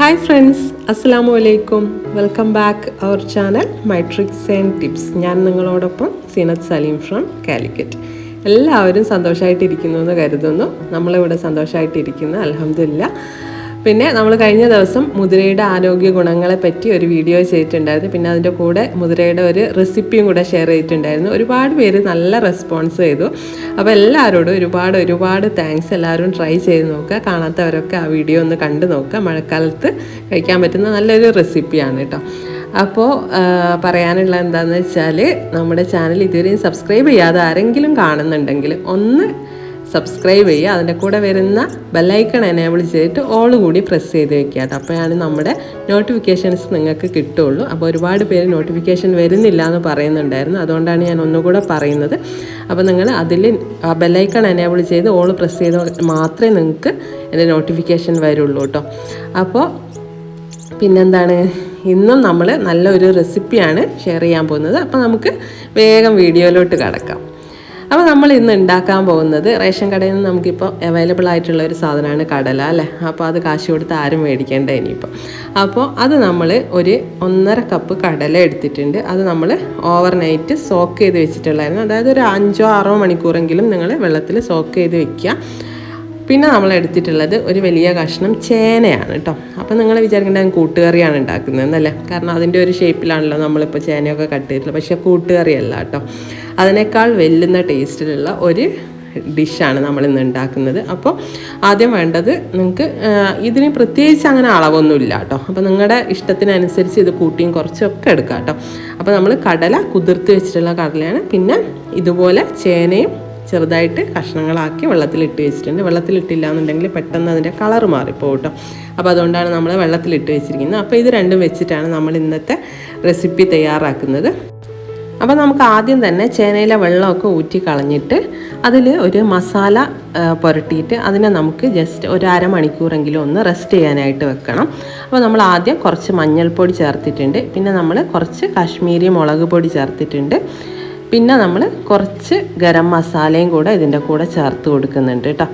Hi friends, Assalamu alaikum. Welcome back our channel, my Tricks and Tips. ഞാൻ നിങ്ങളോടൊപ്പം Zeenath Saleem from Calicut. എല്ലാവരും സന്തോഷമായിട്ടിരിക്കുന്നു എന്ന് കരുതുന്നു. നമ്മളിവിടെ സന്തോഷമായിട്ടിരിക്കുന്നു, അൽഹംദുലില്ലാ. പിന്നെ നമ്മൾ കഴിഞ്ഞ ദിവസം മുതിരയുടെ ആരോഗ്യ ഗുണങ്ങളെ പറ്റി ഒരു വീഡിയോ ചെയ്തിട്ടുണ്ടായിരുന്നു. പിന്നെ അതിൻ്റെ കൂടെ മുതിരയുടെ ഒരു റെസിപ്പിയും കൂടെ ഷെയർ ചെയ്തിട്ടുണ്ടായിരുന്നു. ഒരുപാട് പേര് നല്ല റെസ്പോൺസ് ചെയ്തു. അപ്പോൾ എല്ലാവരോടും ഒരുപാട് താങ്ക്സ്. എല്ലാവരും ട്രൈ ചെയ്ത് നോക്കുക. കാണാത്തവരൊക്കെ ആ വീഡിയോ ഒന്ന് കണ്ടു നോക്കുക. മഴക്കാലത്ത് കഴിക്കാൻ പറ്റുന്ന നല്ലൊരു റെസിപ്പിയാണ് കേട്ടോ. അപ്പോൾ പറയാനുള്ള എന്താണെന്ന് വെച്ചാൽ, നമ്മുടെ ചാനൽ ഇതുവരെയും സബ്സ്ക്രൈബ് ചെയ്യാതെ ആരെങ്കിലും കാണുന്നുണ്ടെങ്കിൽ ഒന്ന് സബ്സ്ക്രൈബ് ചെയ്യുക. അതിൻ്റെ കൂടെ വരുന്ന ബെല്ലൈക്കൺ എനേബിൾ ചെയ്തിട്ട് ഓൾ കൂടി പ്രസ് ചെയ്ത് വെക്കുക കേട്ടോ. അപ്പോഴാണ് നമ്മുടെ നോട്ടിഫിക്കേഷൻസ് നിങ്ങൾക്ക് കിട്ടുള്ളൂ. അപ്പോൾ ഒരുപാട് പേര് നോട്ടിഫിക്കേഷൻ വരുന്നില്ല എന്ന് പറയുന്നുണ്ടായിരുന്നു. അതുകൊണ്ടാണ് ഞാൻ ഒന്നുകൂടെ പറയുന്നത്. അപ്പോൾ നിങ്ങൾ അതിൽ ബെല്ലൈക്കൺ എനേബിൾ ചെയ്ത് ഓൾ പ്രസ് ചെയ്ത് മാത്രമേ നിങ്ങൾക്ക് എൻ്റെ നോട്ടിഫിക്കേഷൻ വരുള്ളൂ കേട്ടോ. അപ്പോൾ പിന്നെന്താണ്, ഇന്നും നമ്മൾ നല്ലൊരു റെസിപ്പിയാണ് ഷെയർ ചെയ്യാൻ പോകുന്നത്. അപ്പോൾ നമുക്ക് വേഗം വീഡിയോയിലോട്ട് കടക്കാം. അപ്പോൾ നമ്മൾ ഇന്ന് ഉണ്ടാക്കാൻ പോകുന്നത് റേഷൻ കടയിൽ നിന്ന് നമുക്കിപ്പോൾ അവൈലബിൾ ആയിട്ടുള്ള ഒരു സാധനമാണ് കടല അല്ലേ. അപ്പോൾ അത് കാശ് കൊടുത്ത് ആരും മേടിക്കേണ്ട ഇനിയിപ്പോൾ. അപ്പോൾ അത് നമ്മൾ ഒരു 1.5 കപ്പ് കടല എടുത്തിട്ടുണ്ട്. അത് നമ്മൾ ഓവർനൈറ്റ് സോക്ക് ചെയ്ത് വെച്ചിട്ടുള്ളായിരുന്നു. അതായത് ഒരു 5-6 മണിക്കൂറെങ്കിലും നിങ്ങൾ വെള്ളത്തിൽ സോക്ക് ചെയ്ത് വെക്കുക. പിന്നെ നമ്മൾ എടുത്തിട്ടുള്ളത് ഒരു വലിയ കഷ്ണം ചേനയാണ് കേട്ടോ. അപ്പോൾ നിങ്ങൾ വിചാരിക്കേണ്ടത് കൂട്ടുകറിയാണ് ഉണ്ടാക്കുന്നതെന്നല്ലേ, കാരണം അതിൻ്റെ ഒരു ഷേപ്പിലാണല്ലോ നമ്മളിപ്പോൾ ചേനയൊക്കെ കട്ട് ചെയ്തിട്ടുള്ളത്. പക്ഷേ കൂട്ടുകറിയല്ല കേട്ടോ. അതിനേക്കാൾ വെല്ലുന്ന ടേസ്റ്റിലുള്ള ഒരു ഡിഷാണ് നമ്മളിന്ന് ഉണ്ടാക്കുന്നത്. അപ്പോൾ ആദ്യം വേണ്ടത്, നിങ്ങൾക്ക് ഇതിന് പ്രത്യേകിച്ച് അങ്ങനെ അളവൊന്നുമില്ല കേട്ടോ. അപ്പോൾ നിങ്ങളുടെ ഇഷ്ടത്തിനനുസരിച്ച് ഇത് കൂട്ടിയും കുറച്ചൊക്കെ എടുക്കാം കേട്ടോ. അപ്പോൾ നമ്മൾ കടല കുതിർത്ത് വെച്ചിട്ടുള്ള കടലയാണ്. പിന്നെ ഇതുപോലെ ചേനയും ചെറുതായിട്ട് കഷ്ണങ്ങളാക്കി വെള്ളത്തിലിട്ട് വെച്ചിട്ടുണ്ട്. വെള്ളത്തിലിട്ടില്ല എന്നുണ്ടെങ്കിൽ പെട്ടെന്ന് അതിൻ്റെ കളറ് മാറിപ്പോകും കേട്ടോ. അപ്പോൾ അതുകൊണ്ടാണ് നമ്മൾ വെള്ളത്തിലിട്ട് വെച്ചിരിക്കുന്നത്. അപ്പോൾ ഇത് രണ്ടും വെച്ചിട്ടാണ് നമ്മൾ ഇന്നത്തെ റെസിപ്പി തയ്യാറാക്കുന്നത്. അപ്പോൾ നമുക്ക് ആദ്യം തന്നെ ചേനയിലെ വെള്ളമൊക്കെ ഊറ്റി കളഞ്ഞിട്ട് അതിൽ ഒരു മസാല പുരട്ടിയിട്ട് അതിനെ നമുക്ക് ജസ്റ്റ് ഒരു അരമണിക്കൂറെങ്കിലും ഒന്ന് റെസ്റ്റ് ചെയ്യാനായിട്ട് വെക്കണം. അപ്പോൾ നമ്മൾ ആദ്യം കുറച്ച് മഞ്ഞൾപ്പൊടി ചേർത്തിട്ടുണ്ട്. പിന്നെ നമ്മൾ കുറച്ച് കാശ്മീരി മുളക് പൊടി ചേർത്തിട്ടുണ്ട്. പിന്നെ നമ്മൾ കുറച്ച് ഗരം മസാലയും കൂടെ ഇതിൻ്റെ കൂടെ ചേർത്ത് കൊടുക്കുന്നുണ്ട് കേട്ടോ.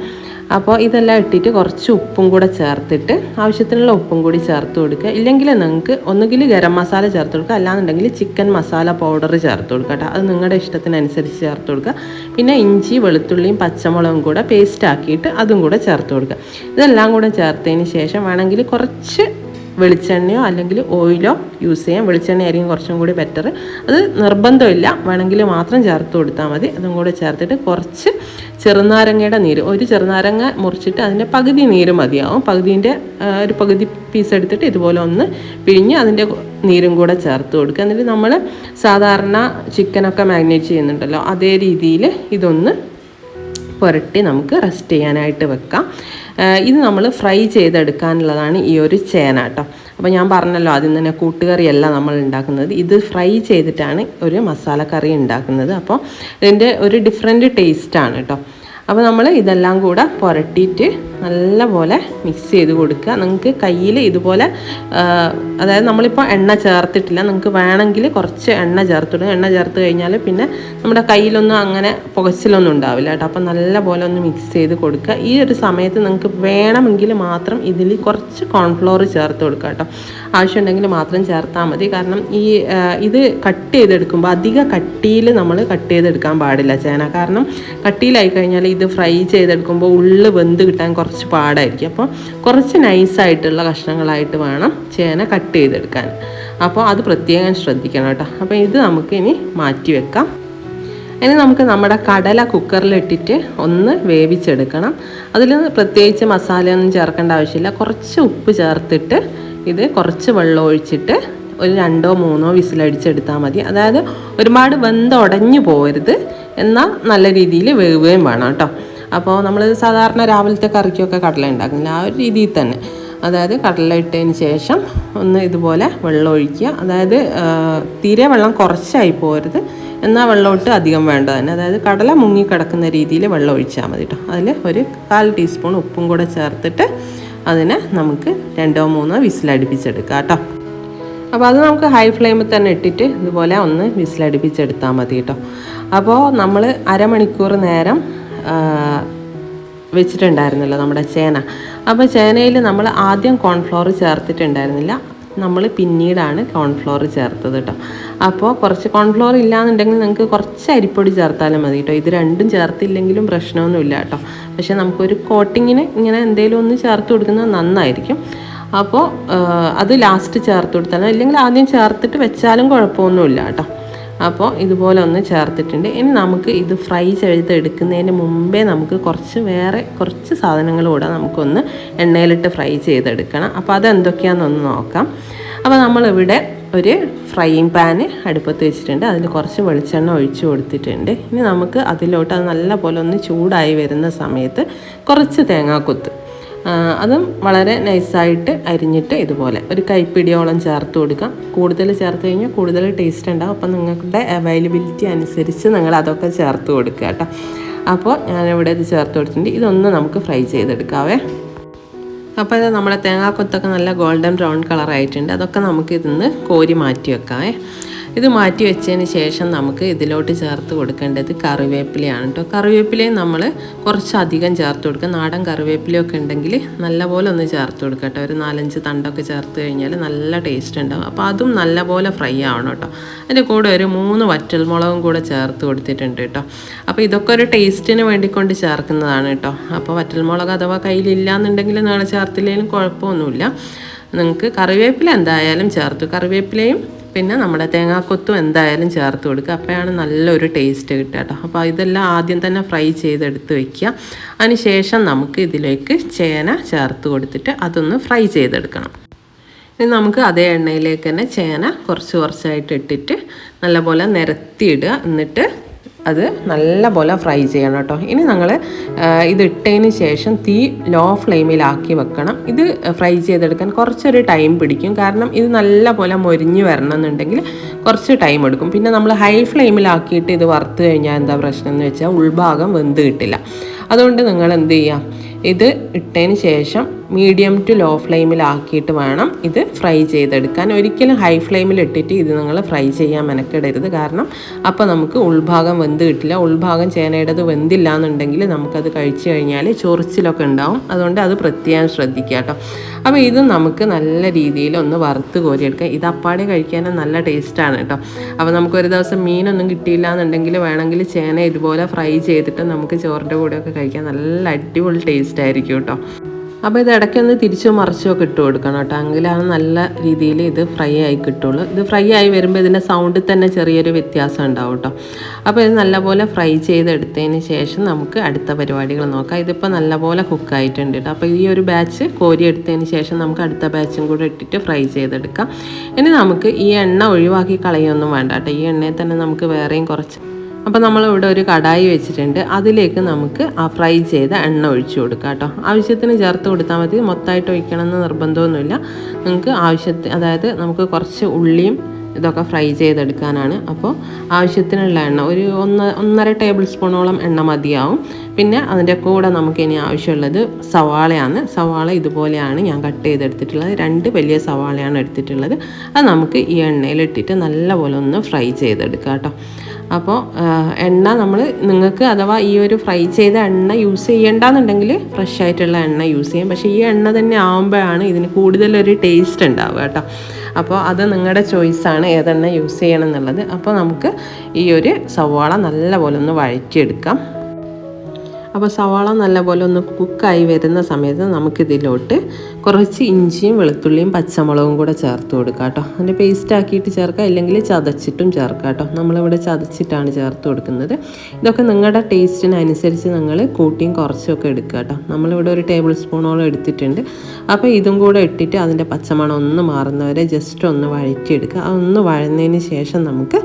അപ്പോൾ ഇതെല്ലാം ഇട്ടിട്ട് കുറച്ച് ഉപ്പും കൂടെ ചേർത്തിട്ട് ആവശ്യത്തിനുള്ള ഉപ്പും കൂടി ചേർത്ത് കൊടുക്കുക. ഇല്ലെങ്കിൽ നിങ്ങൾക്ക് ഒന്നുകിൽ ഗരം മസാല ചേർത്ത് കൊടുക്കുക, അല്ലാന്നുണ്ടെങ്കിൽ ചിക്കൻ മസാല പൗഡർ ചേർത്ത് കൊടുക്കുക കേട്ടോ. അത് നിങ്ങളുടെ ഇഷ്ടത്തിനനുസരിച്ച് ചേർത്ത് കൊടുക്കുക. പിന്നെ ഇഞ്ചി വെളുത്തുള്ളിയും പച്ചമുളകും കൂടെ പേസ്റ്റ് ആക്കിയിട്ട് അതും കൂടെ ചേർത്ത് കൊടുക്കുക. ഇതെല്ലാം കൂടെ ചേർത്തതിന് ശേഷം വേണമെങ്കിൽ കുറച്ച് വെളിച്ചെണ്ണയോ അല്ലെങ്കിൽ ഓയിലോ യൂസ് ചെയ്യാം. വെളിച്ചെണ്ണ ആയിരിക്കും കുറച്ചും കൂടി ബെറ്റർ. അത് നിർബന്ധമില്ല, വേണമെങ്കിൽ മാത്രം ചേർത്ത് കൊടുത്താൽ മതി. അതും കൂടെ ചേർത്തിട്ട് കുറച്ച് ചെറുനാരങ്ങയുടെ നീര്, ഒരു ചെറുനാരങ്ങ മുറിച്ചിട്ട് അതിൻ്റെ പകുതി നീര് മതിയാവും. പകുതിൻ്റെ ഒരു പകുതി പീസ് എടുത്തിട്ട് ഇതുപോലെ ഒന്ന് പിഴിഞ്ഞ് അതിൻ്റെ നീരും കൂടെ ചേർത്ത് കൊടുക്കുക. എന്നിട്ട് നമ്മൾ സാധാരണ ചിക്കനൊക്കെ മാഗ്നേറ്റ് ചെയ്യുന്നുണ്ടല്ലോ, അതേ രീതിയിൽ ഇതൊന്ന് പുരട്ടി നമുക്ക് റെസ്റ്റ് ചെയ്യാനായിട്ട് വെക്കാം. ഇത് നമ്മൾ ഫ്രൈ ചെയ്തെടുക്കാനുള്ളതാണ് ഈ ഒരു ചേന കേട്ടോ. അപ്പോൾ ഞാൻ പറഞ്ഞല്ലോ ആദ്യം തന്നെ കൂട്ടുകറിയല്ല നമ്മൾ ഉണ്ടാക്കുന്നത്, ഇത് ഫ്രൈ ചെയ്തിട്ടാണ് ഒരു മസാലക്കറി ഉണ്ടാക്കുന്നത്. അപ്പോൾ ഇതിൻ്റെ ഒരു ഡിഫറെൻറ്റ് ടേസ്റ്റാണ് കേട്ടോ. അപ്പോൾ നമ്മൾ ഇതെല്ലാം കൂടെ പുരട്ടിയിട്ട് നല്ലപോലെ മിക്സ് ചെയ്ത് കൊടുക്കുക. നിങ്ങൾക്ക് കയ്യിൽ ഇതുപോലെ, അതായത് നമ്മളിപ്പോൾ എണ്ണ ചേർത്തിട്ടില്ല, നിങ്ങൾക്ക് വേണമെങ്കിൽ കുറച്ച് എണ്ണ ചേർത്തിടുക. എണ്ണ ചേർത്ത് കഴിഞ്ഞാൽ പിന്നെ നമ്മുടെ കയ്യിലൊന്നും അങ്ങനെ പുകച്ചിലൊന്നും ഉണ്ടാവില്ല കേട്ടോ. അപ്പോൾ നല്ലപോലെ ഒന്ന് മിക്സ് ചെയ്ത് കൊടുക്കുക. ഈ ഒരു സമയത്ത് നിങ്ങൾക്ക് വേണമെങ്കിൽ മാത്രം ഇതിൽ കുറച്ച് കോൺഫ്ലോർ ചേർത്ത് കൊടുക്കുക കേട്ടോ. ആവശ്യമുണ്ടെങ്കിൽ മാത്രം ചേർത്താൽ മതി. കാരണം ഇത് കട്ട് ചെയ്തെടുക്കുമ്പോൾ അധിക കട്ടിയിൽ നമ്മൾ കട്ട് ചെയ്തെടുക്കാൻ പാടില്ല ചേന. കാരണം കട്ടിയിലായി കഴിഞ്ഞാൽ ഇത് ഫ്രൈ ചെയ്തെടുക്കുമ്പോൾ ഉള്ളിൽ വെന്ത് കിട്ടാൻ കുറച്ച് പാടായിരിക്കും. അപ്പോൾ കുറച്ച് നൈസായിട്ടുള്ള കഷ്ണങ്ങളായിട്ട് വേണം ചേന കട്ട് ചെയ്തെടുക്കാൻ. അപ്പോൾ അത് പ്രത്യേകം ശ്രദ്ധിക്കണം കേട്ടോ. അപ്പോൾ ഇത് നമുക്ക് ഇനി മാറ്റി വെക്കാം. ഇനി നമുക്ക് നമ്മുടെ കടല കുക്കറിലിട്ടിട്ട് ഒന്ന് വേവിച്ചെടുക്കണം. അതിൽ പ്രത്യേകിച്ച് മസാലയൊന്നും ചേർക്കേണ്ട ആവശ്യമില്ല. കുറച്ച് ഉപ്പ് ചേർത്തിട്ട് ഇത് കുറച്ച് വെള്ളം ഒഴിച്ചിട്ട് ഒരു 2-3 വിസിലടിച്ചെടുത്താൽ മതി. അതായത് ഒരുപാട് ഉടഞ്ഞു പോകരുത്, എന്നാൽ നല്ല രീതിയിൽ വേവുകയും വേണം കേട്ടോ. അപ്പോൾ നമ്മൾ സാധാരണ രാവിലത്തെ കറിക്കൊക്കെ കടല ഉണ്ടാക്കുന്നില്ല, ആ ഒരു രീതിയിൽ തന്നെ. അതായത് കടല ഇട്ടതിന് ശേഷം ഒന്ന് ഇതുപോലെ വെള്ളം ഒഴിക്കുക. അതായത് തീരെ വെള്ളം കുറച്ചായി പോകരുത്, എന്നാൽ വെള്ളമിട്ട് അധികം വേണ്ട തന്നെ. അതായത് കടല മുങ്ങിക്കിടക്കുന്ന രീതിയിൽ വെള്ളം ഒഴിച്ചാൽ മതി കേട്ടോ. അതിൽ ഒരു 1/4 ടീസ്പൂൺ ഉപ്പും കൂടെ ചേർത്തിട്ട് അതിനെ നമുക്ക് 2-3 വിസിലടിപ്പിച്ചെടുക്കാം കേട്ടോ. അപ്പോൾ അത് നമുക്ക് ഹൈ ഫ്ലെയിമിൽ തന്നെ ഇട്ടിട്ട് ഇതുപോലെ ഒന്ന് വിസിലടിപ്പിച്ചെടുത്താൽ മതി കേട്ടോ. അപ്പോൾ നമ്മൾ അരമണിക്കൂർ നേരം വെച്ചിട്ടുണ്ടായിരുന്നല്ലോ നമ്മുടെ ചേന. അപ്പോൾ ചേനയിൽ നമ്മൾ ആദ്യം കോൺഫ്ലവർ ചേർത്തിട്ടുണ്ടായിരുന്നില്ല, നമ്മൾ പിന്നീടാണ് കോൺഫ്ലവർ ചേർത്തത് കേട്ടോ. അപ്പോൾ കുറച്ച് കോൺഫ്ലവർ ഇല്ലയെന്നുണ്ടെങ്കിൽ നിങ്ങൾക്ക് കുറച്ച് അരിപ്പൊടി ചേർത്താലും മതി കേട്ടോ. ഇത് രണ്ടും ചേർത്തില്ലെങ്കിലും പ്രശ്നമൊന്നുമില്ല കേട്ടോ. പക്ഷേ നമുക്കൊരു കോട്ടിങ്ങിന് ഇങ്ങനെ എന്തെങ്കിലും ഒന്ന് ചേർത്ത് കൊടുക്കുന്നത് നന്നായിരിക്കും. അപ്പോൾ അത് ലാസ്റ്റ് ചേർത്ത് കൊടുത്താലും, അല്ലെങ്കിൽ ആദ്യം ചേർത്തിട്ട് വെച്ചാലും കുഴപ്പമൊന്നുമില്ല കേട്ടോ. അപ്പോൾ ഇതുപോലെ ഒന്ന് ചേർത്തിട്ടുണ്ട്. ഇനി നമുക്ക് ഇത് ഫ്രൈ ചെയ്തെടുക്കുന്നതിന് മുമ്പേ നമുക്ക് വേറെ കുറച്ച് സാധനങ്ങൾ കൂടെ നമുക്കൊന്ന് എണ്ണയിലിട്ട് ഫ്രൈ ചെയ്തെടുക്കണം. അപ്പോൾ അതെന്തൊക്കെയാണെന്നൊന്ന് നോക്കാം. അപ്പോൾ നമ്മളിവിടെ ഒരു ഫ്രൈയിങ് പാന് അടുപ്പത്ത് വെച്ചിട്ടുണ്ട്. അതിൽ കുറച്ച് വെളിച്ചെണ്ണ ഒഴിച്ച് കൊടുത്തിട്ടുണ്ട്. ഇനി നമുക്ക് അതിലോട്ട് അത് നല്ലപോലെ ഒന്ന് ചൂടായി വരുന്ന സമയത്ത് കുറച്ച് തേങ്ങാക്കൊത്ത്, അതും വളരെ നൈസായിട്ട് അരിഞ്ഞിട്ട് ഇതുപോലെ ഒരു കൈപ്പിടിയോളം ചേർത്ത് കൊടുക്കാം. കൂടുതൽ ചേർത്ത് കഴിഞ്ഞാൽ കൂടുതൽ ടേസ്റ്റ് ഉണ്ടാകും. അപ്പോൾ നിങ്ങളുടെ അവൈലബിലിറ്റി അനുസരിച്ച് നിങ്ങൾ അതൊക്കെ ചേർത്ത് കൊടുക്കുക കേട്ടോ. അപ്പോൾ ഞാനിവിടെ ഇത് ചേർത്ത് കൊടുത്തിട്ടുണ്ട്. ഇതൊന്ന് നമുക്ക് ഫ്രൈ ചെയ്തെടുക്കാവേ. അപ്പോൾ ഇത് നമ്മുടെ തേങ്ങാക്കൊത്തൊക്കെ നല്ല ഗോൾഡൻ ബ്രൗൺ കളറായിട്ടുണ്ട്. അതൊക്കെ നമുക്ക് ഇതിന്ന് കോരി മാറ്റി വെക്കാവേ. ഇത് മാറ്റി വെച്ചതിന് ശേഷം നമുക്ക് ഇതിലോട്ട് ചേർത്ത് കൊടുക്കേണ്ടത് കറിവേപ്പിലയാണ് കേട്ടോ. കറിവേപ്പിലയും നമ്മൾ കുറച്ചധികം ചേർത്ത് കൊടുക്കുക. നാടൻ കറിവേപ്പിലയൊക്കെ ഉണ്ടെങ്കിൽ നല്ലപോലെ ഒന്ന് ചേർത്ത് കൊടുക്കുക കേട്ടോ. ഒരു 4-5 തണ്ടൊക്കെ ചേർത്ത് കഴിഞ്ഞാൽ നല്ല ടേസ്റ്റ് ഉണ്ടാകും. അപ്പോൾ അതും നല്ലപോലെ ഫ്രൈ ആവണം കേട്ടോ. അതിൻ്റെ കൂടെ ഒരു 3 വറ്റൽമുളകും കൂടെ ചേർത്ത് കൊടുത്തിട്ടുണ്ട് കേട്ടോ. അപ്പോൾ ഇതൊക്കെ ഒരു ടേസ്റ്റിന് വേണ്ടിക്കൊണ്ട് ചേർക്കുന്നതാണ് കേട്ടോ. അപ്പോൾ വറ്റൽമുളക് അഥവാ കയ്യിലില്ലാന്നുണ്ടെങ്കിൽ നാളെ ചേർത്തില്ലെങ്കിലും കുഴപ്പമൊന്നുമില്ല. നിങ്ങൾക്ക് കറിവേപ്പില എന്തായാലും ചേർത്തു, കറിവേപ്പിലയും പിന്നെ നമ്മുടെ തേങ്ങാക്കൊത്തും എന്തായാലും ചേർത്ത് കൊടുക്കുക. അപ്പോഴാണ് നല്ലൊരു ടേസ്റ്റ് കിട്ടുക കേട്ടോ. അപ്പോൾ ഇതെല്ലാം ആദ്യം തന്നെ ഫ്രൈ ചെയ്തെടുത്ത് വയ്ക്കുക. അതിന് ശേഷം നമുക്ക് ഇതിലേക്ക് ചേന ചേർത്ത് കൊടുത്തിട്ട് അതൊന്ന് ഫ്രൈ ചെയ്തെടുക്കണം. ഇനി നമുക്ക് അതേ എണ്ണയിലേക്ക് തന്നെ ചേന കുറച്ചായിട്ട് ഇട്ടിട്ട് നല്ലപോലെ നിരത്തിയിടുക. എന്നിട്ട് അത് നല്ലപോലെ ഫ്രൈ ചെയ്യണം കേട്ടോ. ഇനി ഞങ്ങൾ ഇതിട്ടതിന് ശേഷം തീ ലോ ഫ്ലെയിമിലാക്കി വെക്കണം. ഇത് ഫ്രൈ ചെയ്തെടുക്കാൻ കുറച്ചൊരു ടൈം പിടിക്കും. കാരണം ഇത് നല്ലപോലെ മൊരിഞ്ഞ് വരണം എന്നുണ്ടെങ്കിൽ കുറച്ച് ടൈം എടുക്കും. പിന്നെ നമ്മൾ ഹൈ ഫ്ലെയിമിലാക്കിയിട്ട് ഇത് വറുത്ത് കഴിഞ്ഞാൽ എന്താ പ്രശ്നം എന്ന് വെച്ചാൽ ഉൾഭാഗം വെന്ത് കിട്ടില്ല. അതുകൊണ്ട് നിങ്ങൾ എന്ത് ചെയ്യുക, ഇത് ഇട്ടതിന് ശേഷം മീഡിയം ടു ലോ ഫ്ലെയിമിലാക്കിയിട്ട് വേണം ഇത് ഫ്രൈ ചെയ്തെടുക്കാൻ. ഒരിക്കലും ഹൈ ഫ്ലെയിമിൽ ഇട്ടിട്ട് ഇത് നിങ്ങൾ ഫ്രൈ ചെയ്യാൻ മെനക്കെടരുത്. കാരണം അപ്പോൾ നമുക്ക് ഉൾഭാഗം വെന്ത് കിട്ടില്ല. ഉൾഭാഗം ചേനയുടേത് വെന്തില്ല എന്നുണ്ടെങ്കിൽ നമുക്കത് കഴിച്ചു കഴിഞ്ഞാൽ ചൊറിച്ചിലൊക്കെ ഉണ്ടാവും. അതുകൊണ്ട് അത് പ്രത്യേകം ശ്രദ്ധിക്കുക കേട്ടോ. അപ്പോൾ ഇത് നമുക്ക് നല്ല രീതിയിൽ ഒന്ന് വറുത്ത് കോരിയെടുക്കാം. ഇത് അപ്പാടെ കഴിക്കാനും നല്ല ടേസ്റ്റാണ് കേട്ടോ. അപ്പോൾ നമുക്കൊരു ദിവസം മീനൊന്നും കിട്ടിയില്ല എന്നുണ്ടെങ്കിൽ വേണമെങ്കിൽ ചേന ഇതുപോലെ ഫ്രൈ ചെയ്തിട്ട് നമുക്ക് ചോറിൻ്റെ കൂടെയൊക്കെ കഴിക്കാൻ നല്ല അടിപൊളി ടേസ്റ്റ് ആയിരിക്കും കേട്ടോ. അപ്പോൾ ഇത് ഇടയ്ക്കൊന്ന് തിരിച്ചോ മറിച്ചോ ഒക്കെ ഇട്ട് കൊടുക്കണം കേട്ടോ. എങ്കിലാണ് നല്ല രീതിയിൽ ഇത് ഫ്രൈ ആയി കിട്ടുള്ളൂ. ഇത് ഫ്രൈ ആയി വരുമ്പോൾ ഇതിൻ്റെ സൗണ്ടിൽ തന്നെ ചെറിയൊരു വ്യത്യാസം ഉണ്ടാവും കേട്ടോ. അപ്പോൾ ഇത് നല്ലപോലെ ഫ്രൈ ചെയ്തെടുത്തതിന് ശേഷം നമുക്ക് അടുത്ത പരിപാടികൾ നോക്കാം. ഇതിപ്പോൾ നല്ലപോലെ കുക്കായിട്ടുണ്ട് കേട്ടോ. അപ്പോൾ ഈ ഒരു ബാച്ച് കോരിയെടുത്തതിന് ശേഷം നമുക്ക് അടുത്ത ബാച്ചും കൂടെ ഇട്ടിട്ട് ഫ്രൈ ചെയ്തെടുക്കാം. ഇനി നമുക്ക് ഈ എണ്ണ ഒഴിവാക്കി കളയൊന്നും വേണ്ട കേട്ടോ. ഈ എണ്ണയിൽ തന്നെ നമുക്ക് വേറെയും കുറച്ച്, അപ്പോൾ നമ്മളിവിടെ ഒരു കടായി വെച്ചിട്ടുണ്ട്. അതിലേക്ക് നമുക്ക് ആ ഫ്രൈ ചെയ്ത എണ്ണ ഒഴിച്ചു കൊടുക്കാം കേട്ടോ. ആവശ്യത്തിന് ചേർത്ത് കൊടുത്താൽ മതി. മൊത്തമായിട്ട് ഒഴിക്കണമെന്ന് നിർബന്ധമൊന്നുമില്ല. നിങ്ങൾക്ക് അതായത് നമുക്ക് കുറച്ച് ഉള്ളിയും ഇതൊക്കെ ഫ്രൈ ചെയ്തെടുക്കാനാണ്. അപ്പോൾ ആവശ്യത്തിനുള്ള എണ്ണ ഒരു 1.5 ടേബിൾ സ്പൂണോളം എണ്ണ മതിയാവും. പിന്നെ അതിൻ്റെ കൂടെ നമുക്കിനി ആവശ്യമുള്ളത് സവാളയാണ്. സവാള ഇതുപോലെയാണ് ഞാൻ കട്ട് ചെയ്തെടുത്തിട്ടുള്ളത്. 2 വലിയ സവാളയാണ് എടുത്തിട്ടുള്ളത്. അത് നമുക്ക് ഈ എണ്ണയിലിട്ടിട്ട് നല്ലപോലെ ഒന്ന് ഫ്രൈ ചെയ്തെടുക്കാം കേട്ടോ. അപ്പോൾ എണ്ണ നിങ്ങൾക്ക് അഥവാ ഈ ഒരു ഫ്രൈ ചെയ്ത എണ്ണ യൂസ് ചെയ്യേണ്ടെന്നുണ്ടെങ്കിൽ ഫ്രഷ് ആയിട്ടുള്ള എണ്ണ യൂസ് ചെയ്യാം. പക്ഷേ ഈ എണ്ണ തന്നെ ആകുമ്പോഴാണ് ഇതിന് കൂടുതലൊരു ടേസ്റ്റ് ഉണ്ടാവുക കേട്ടോ. അപ്പോൾ അത് നിങ്ങളുടെ ചോയ്സാണ് ഏതെണ്ണ യൂസ് ചെയ്യണം എന്നുള്ളത്. അപ്പോൾ നമുക്ക് ഈ ഒരു സവാള നല്ലപോലെ ഒന്ന് വഴറ്റിയെടുക്കാം. അപ്പോൾ സവാള നല്ലപോലെ ഒന്ന് കുക്കായി വരുന്ന സമയത്ത് നമുക്കിതിലോട്ട് കുറച്ച് ഇഞ്ചിയും വെളുത്തുള്ളിയും പച്ചമുളകും കൂടെ ചേർത്ത് കൊടുക്കാം കേട്ടോ. അതിൻ്റെ പേസ്റ്റ് ആക്കിയിട്ട് ചേർക്കാം, ഇല്ലെങ്കിൽ ചതച്ചിട്ടും ചേർക്കാം കേട്ടോ. നമ്മളിവിടെ ചതച്ചിട്ടാണ് ചേർത്ത് കൊടുക്കുന്നത്. ഇതൊക്കെ നിങ്ങളുടെ ടേസ്റ്റിനനുസരിച്ച് നിങ്ങൾ കൂട്ടിയും കുറച്ചൊക്കെ എടുക്കുക കേട്ടോ. നമ്മളിവിടെ ഒരു ടേബിൾ സ്പൂണോളം എടുത്തിട്ടുണ്ട്. അപ്പോൾ ഇതും കൂടെ ഇട്ടിട്ട് അതിൻ്റെ പച്ചമണം ഒന്ന് മാറുന്നവരെ ജസ്റ്റ് ഒന്ന് വഴറ്റിയെടുക്കുക. അതൊന്ന് വഴന്നതിന് ശേഷം നമുക്ക്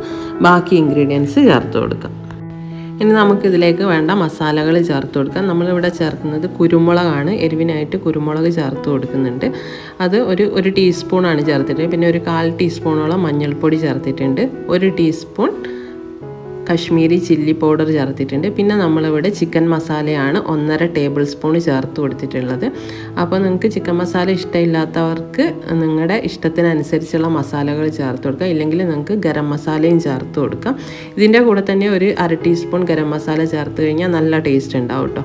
ബാക്കി ഇൻഗ്രീഡിയൻസ് ചേർത്ത് കൊടുക്കാം. ഇനി നമുക്കിതിലേക്ക് വേണ്ട മസാലകൾ ചേർത്ത് കൊടുക്കാം. നമ്മളിവിടെ ചേർക്കുന്നത് കുരുമുളകാണ്. എരിവിനായിട്ട് കുരുമുളക് ചേർത്ത് കൊടുക്കുന്നുണ്ട്. അത് ഒരു ടീസ്പൂണാണ് ചേർത്തിട്ട്. പിന്നെ ഒരു 1/4 ടീസ്പൂണോളം മഞ്ഞൾപ്പൊടി ചേർത്തിട്ടുണ്ട്. 1 ടീസ്പൂൺ കശ്മീരി ചില്ലി പൗഡർ ചേർത്തിട്ടുണ്ട്. പിന്നെ നമ്മളിവിടെ ചിക്കൻ മസാലയാണ് 1.5 ടേബിൾ സ്പൂൺ ചേർത്ത് കൊടുത്തിട്ടുള്ളത്. അപ്പോൾ നിങ്ങൾക്ക് ചിക്കൻ മസാല ഇഷ്ടമില്ലാത്തവർക്ക് നിങ്ങളുടെ ഇഷ്ടത്തിനനുസരിച്ചുള്ള മസാലകൾ ചേർത്ത് കൊടുക്കുക. ഇല്ലെങ്കിൽ നിങ്ങൾക്ക് ഗരം മസാലയും ചേർത്ത് കൊടുക്കാം. ഇതിൻ്റെ കൂടെ തന്നെ ഒരു 1/2 ടീസ്പൂൺ ഗരം മസാല ചേർത്ത് കഴിഞ്ഞാൽ നല്ല ടേസ്റ്റ് ഉണ്ടാവും കേട്ടോ.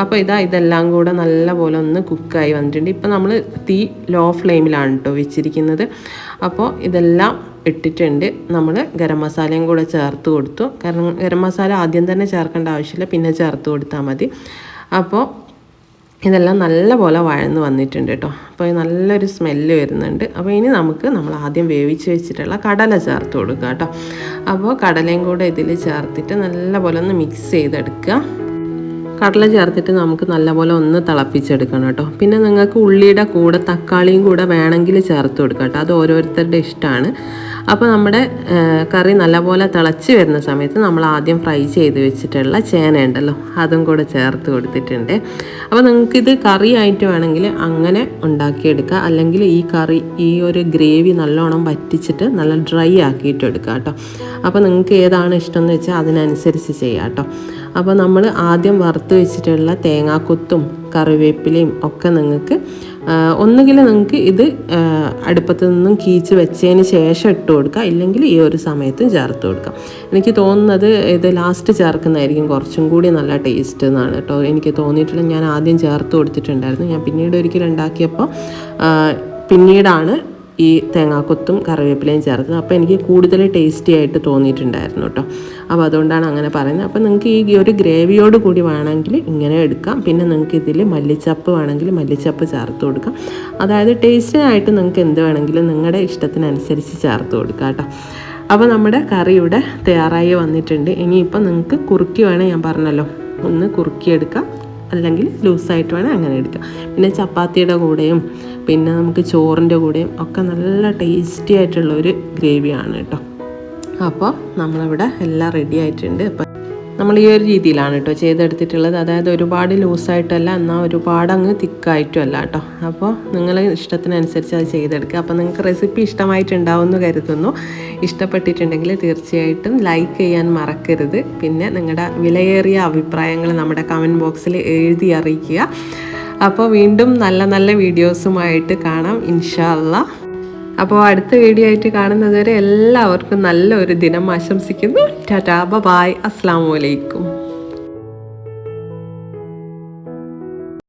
അപ്പോൾ ഇതെല്ലാം കൂടെ നല്ലപോലെ ഒന്ന് കുക്കായി വന്നിട്ടുണ്ട്. ഇപ്പോൾ നമ്മൾ തീ ലോ ഫ്ലെയിമിലാണ് കേട്ടോ വെച്ചിരിക്കുന്നത്. അപ്പോൾ ഇതെല്ലാം ഇട്ടിട്ടുണ്ട്. നമ്മൾ ഗരം മസാലയും കൂടെ ചേർത്ത് കൊടുത്തു. കാരണം ഗരം മസാല ആദ്യം തന്നെ ചേർക്കേണ്ട ആവശ്യമില്ല, പിന്നെ ചേർത്ത് കൊടുത്താൽ മതി. അപ്പോൾ ഇതെല്ലാം നല്ലപോലെ വഴന്ന് വന്നിട്ടുണ്ട് കേട്ടോ. അപ്പോൾ നല്ലൊരു സ്മെല്ല് വരുന്നുണ്ട്. അപ്പോൾ ഇനി നമ്മൾ ആദ്യം വേവിച്ച് വെച്ചിട്ടുള്ള കടല ചേർത്ത് കൊടുക്കുക കേട്ടോ. അപ്പോൾ കടലയും കൂടെ ഇതിൽ ചേർത്തിട്ട് നല്ലപോലെ ഒന്ന് മിക്സ് ചെയ്തെടുക്കുക. കടല ചേർത്തിട്ട് നമുക്ക് നല്ലപോലെ ഒന്ന് തിളപ്പിച്ചെടുക്കണം കേട്ടോ. പിന്നെ നിങ്ങൾക്ക് ഉള്ളിയുടെ കൂടെ തക്കാളിയും കൂടെ വേണമെങ്കിൽ ചേർത്ത് കൊടുക്കാം കേട്ടോ. അത് ഓരോരുത്തരുടെ ഇഷ്ടമാണ്. അപ്പോൾ നമ്മുടെ കറി നല്ലപോലെ തിളച്ച് വരുന്ന സമയത്ത് നമ്മൾ ആദ്യം ഫ്രൈ ചെയ്ത് വെച്ചിട്ടുള്ള ചേന ഉണ്ടല്ലോ, അതും കൂടെ ചേർത്ത് കൊടുത്തിട്ടുണ്ട്. അപ്പോൾ നിങ്ങൾക്കിത് കറി ആയിട്ട് വേണമെങ്കിൽ അങ്ങനെ ഉണ്ടാക്കിയെടുക്കുക. അല്ലെങ്കിൽ ഈ ഒരു ഗ്രേവി നല്ലോണം വറ്റിച്ചിട്ട് നല്ല ഡ്രൈ ആക്കിയിട്ട് എടുക്കുക കേട്ടോ. അപ്പോൾ നിങ്ങൾക്ക് ഏതാണ് ഇഷ്ടം എന്ന് വെച്ചാൽ അതിനനുസരിച്ച് ചെയ്യാം കേട്ടോ. അപ്പോൾ നമ്മൾ ആദ്യം വറുത്ത് വെച്ചിട്ടുള്ള തേങ്ങാക്കൊത്തും കറിവേപ്പിലയും ഒക്കെ നിങ്ങൾക്ക് ഒന്നുകിൽ നിങ്ങൾക്ക് ഇത് അടുപ്പത്ത് നിന്നും കീച്ച് വെച്ചതിന് ശേഷം ഇട്ട് കൊടുക്കുക, ഇല്ലെങ്കിൽ ഈ ഒരു സമയത്തും ചേർത്ത് കൊടുക്കാം. എനിക്ക് തോന്നുന്നത് ഇത് ലാസ്റ്റ് ചേർക്കുന്നതായിരിക്കും കുറച്ചും കൂടി നല്ല ടേസ്റ്റ് എന്നാണ് കേട്ടോ എനിക്ക് തോന്നിയിട്ടുള്ളത്. ഞാൻ ആദ്യം ചേർത്ത് കൊടുത്തിട്ടുണ്ടായിരുന്നു. ഞാൻ പിന്നീട് ഒരിക്കലും ഉണ്ടാക്കിയപ്പോൾ പിന്നീടാണ് ഈ തേങ്ങാക്കൊത്തും കറിവേപ്പിലയും ചേർത്തത്. അപ്പോൾ എനിക്ക് കൂടുതൽ ടേസ്റ്റി ആയിട്ട് തോന്നിയിട്ടുണ്ടായിരുന്നു കേട്ടോ. അപ്പോൾ അതുകൊണ്ടാണ് അങ്ങനെ പറയുന്നത്. അപ്പോൾ നിങ്ങൾക്ക് ഈ ഒരു ഗ്രേവിയോട് കൂടി വേണമെങ്കിൽ ഇങ്ങനെ എടുക്കാം. പിന്നെ നിങ്ങൾക്ക് ഇതിൽ മല്ലിച്ചപ്പ് വേണമെങ്കിൽ മല്ലിച്ചപ്പ് ചേർത്ത് കൊടുക്കാം. അതായത് ടേസ്റ്റിനായിട്ട് നിങ്ങൾക്ക് എന്ത് വേണമെങ്കിലും നിങ്ങളുടെ ഇഷ്ടത്തിനനുസരിച്ച് ചേർത്ത് കൊടുക്കാം കേട്ടോ. അപ്പോൾ നമ്മുടെ കറി ഇവിടെ തയ്യാറായി വന്നിട്ടുണ്ട്. ഇനിയിപ്പോൾ നിങ്ങൾക്ക് കുറുക്കി വേണേൽ ഞാൻ പറഞ്ഞല്ലോ ഒന്ന് കുറുക്കിയെടുക്കാം, അല്ലെങ്കിൽ ലൂസായിട്ട് വേണേൽ അങ്ങനെ എടുക്കാം. പിന്നെ ചപ്പാത്തിയുടെ കൂടെയും പിന്നെ നമുക്ക് ചോറിൻ്റെ കൂടെയും ഒക്കെ നല്ല ടേസ്റ്റി ആയിട്ടുള്ളൊരു ഗ്രേവിയാണ് കേട്ടോ. അപ്പോൾ നമ്മളിവിടെ എല്ലാം റെഡി ആയിട്ടുണ്ട്. അപ്പോൾ നമ്മൾ ഈ ഒരു രീതിയിലാണ് കേട്ടോ ചെയ്തെടുത്തിട്ടുള്ളത്. അതായത് ഒരുപാട് ലൂസായിട്ടല്ല, എന്നാൽ ഒരുപാട് അങ്ങ് തിക്കായിട്ടും അല്ല കേട്ടോ. അപ്പോൾ നിങ്ങൾ ഇഷ്ടത്തിനനുസരിച്ച് അത് ചെയ്തെടുക്കുക. അപ്പോൾ നിങ്ങൾക്ക് റെസിപ്പി ഇഷ്ടമായിട്ടുണ്ടാവുമെന്ന് കരുതുന്നു. ഇഷ്ടപ്പെട്ടിട്ടുണ്ടെങ്കിൽ തീർച്ചയായിട്ടും ലൈക്ക് ചെയ്യാൻ മറക്കരുത്. പിന്നെ നിങ്ങളുടെ വിലയേറിയ അഭിപ്രായങ്ങൾ നമ്മുടെ കമൻറ്റ് ബോക്സിൽ എഴുതി അറിയിക്കുക. അപ്പോൾ വീണ്ടും നല്ല നല്ല വീഡിയോസുമായിട്ട് കാണാം ഇൻഷാ അല്ലാഹ്. അപ്പോൾ അടുത്ത വീഡിയോ ആയിട്ട് കാണുന്നത് വരെ എല്ലാവർക്കും നല്ലൊരു ദിനം ആശംസിക്കുന്നു. ടാറ്റാ, ബൈ, അസ്സലാമു അലൈക്കും.